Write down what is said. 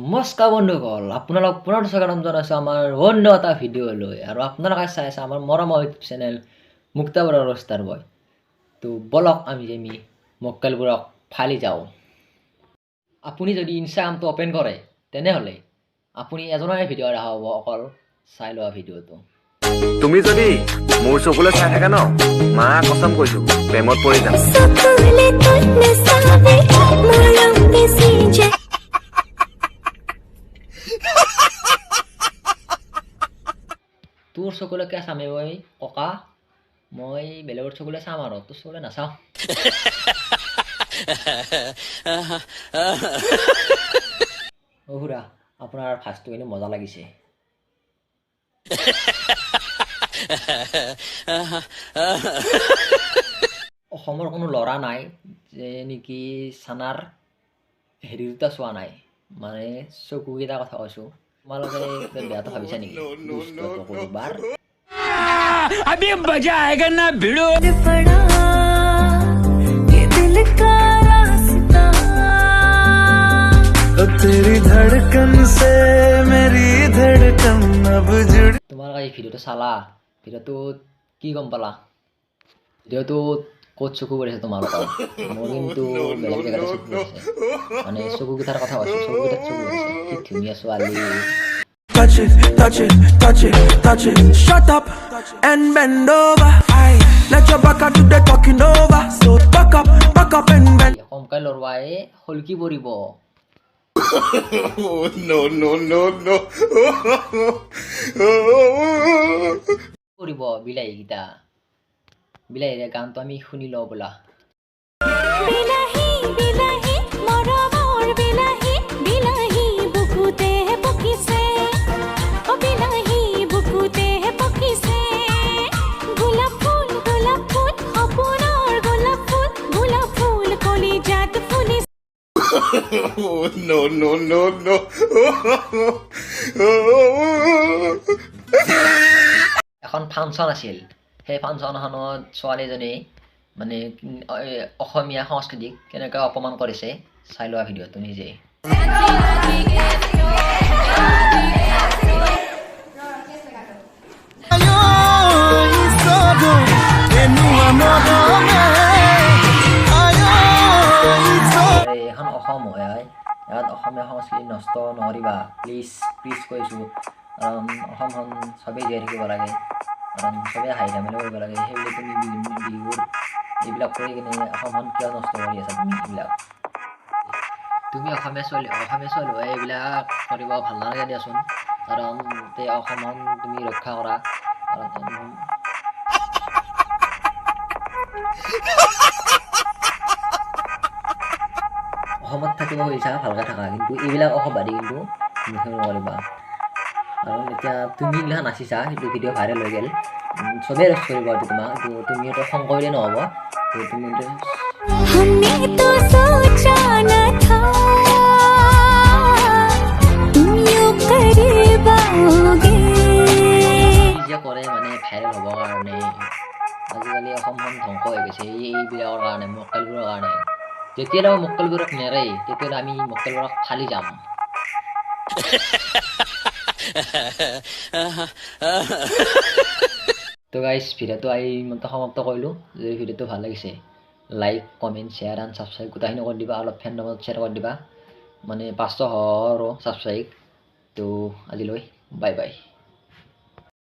নমস্কাৰ বন্ধুসকল, আপোনালোক পুনৰ স্বাগতম জনাইছোঁ আমাৰ অন্য এটা ভিডিঅ'লৈ। আৰু আপোনালোকে চাই আছে আমাৰ মৰমৰ ইউটিউব চেনেল মুক্তা বৰা ষ্টাৰ বয়। তো বলক আমি মক্কেলবোৰক ফালি যাওঁ। আপুনি যদি ইনষ্টাগ্ৰামটো অ'পেন কৰে তেনেহ'লে আপুনি এজনৰে ভিডিঅ' দেখা হ'ব, অকল চাই লোৱা ভিডিঅ'টো। তুমি যদি মোৰ চকুলৈ চাই থাকা ন, মা কসম কৈছো প্ৰেমত পৰি যাম। তোৰ চকুলৈকে চামে মই ককা, মই বেলেগৰ চকুলৈ চাম আৰু তোৰ চকুলৈ নাচাওঁ। অ খুৰা, আপোনাৰ ফাৰ্ষ্টটো কিন্তু মজা লাগিছে। অসমৰ কোনো ল'ৰা নাই যে নেকি চানাৰ হেৰি দুটা চোৱা নাই, মানে চকুকেইটাৰ কথা কৈছোঁ। তোমালোকে বেয়াটো ভাবিছা নেকি? अभी मजा आएगा ना भिड़ो। तेरी धड़कन से मेरी धड़कन अब जुड़ी। তোমালোকে এই ভিডিঅ'টো চালা, ভিডিঅ'টোত কি গম পালা? ভিডিঅ'টোত ক'ত চকু পৰিছে তোমালোকৰ? মোৰ কিন্তু বেলেগ জেগাতে চকু পৰিছে, মানে চকুকেইটাৰ কথা কৈছোঁ। চকুকেইটাত চকু পৰিছে, কি ধুনীয়া ছোৱালী। Touch it, touch it, touch it, touch it. Shut up and bend over. Aye. Let your back do the talking over. So back up and bend. কমকাই লৰৱাই হলকি পৰিব। পৰিব বিলাহীকেইটা। বিলাহীৰে গানটো আমি শুনি লওঁ বোলা। এখন ফাংচন আছিল, সেই ফাংচনখনত ছোৱালীজনী মানে অসমীয়া সংস্কৃতিক কেনেকৈ অপমান কৰিছে, চাই লোৱা ভিডিঅ'টো নিজে। এখন অসম হয়, ইয়াত অসমীয়া সংস্কৃতি নষ্ট নকৰিবা প্লিজ, প্লিজ কৈছোঁ। কাৰণ অসমখন চবেই জীয়াই থাকিব লাগে, কাৰণ চবেই হাঁহি ধেমালি কৰিব লাগে। সেইবুলি তুমি বিহুৰ এইবিলাক কৰি কিনে অসমখন কিয় নষ্ট কৰি আছা? তুমি অসমীয়া ছোৱালী হৈ এইবিলাক কৰিব ভাল নালাগে দিয়াচোন। কাৰণ অসমখন তুমি ৰক্ষা কৰা, কাৰণ অসমত থাকিব খুজিছা ভালকৈ থাকা, কিন্তু এইবিলাক অসবাদী কিন্তু নকৰিবা। কাৰণ এতিয়া তুমি এইবিলাক নাচিছা, সেইটো ভিডিঅ' ভাইৰেল হৈ গ'ল, চবেই ৰস কৰিব এইটো তোমাক। তুমি এইটো খং কৰিলে নহ'ব, তুমি যে কৰে মানে ভাইৰেল হ'বৰ কাৰণে। আজিকালি অসমখন ধ্বংস হৈ গৈছে এইবিলাকৰ কাৰণে, মক্কেলবোৰৰ কাৰণে। যেতিয়ালৈ মক্কেলবোৰক নেৰে তেতিয়ালৈ আমি মক্কেলবোৰক ফালি যাম। তো গাইজ, ভিডিঅ'টো ইমানতে সমাপ্ত কৰিলোঁ। যদি ভিডিঅ'টো ভাল লাগিছে like, comment, share and subscribe গোটেইখিনি কৰি দিবা। অলপ ফ্ৰেণ্ডৰ শ্বেয়াৰ কৰি দিবা, মানে 500 আৰু ছাবস্ক্ৰাইব। তো আজিলৈ বাই বাই।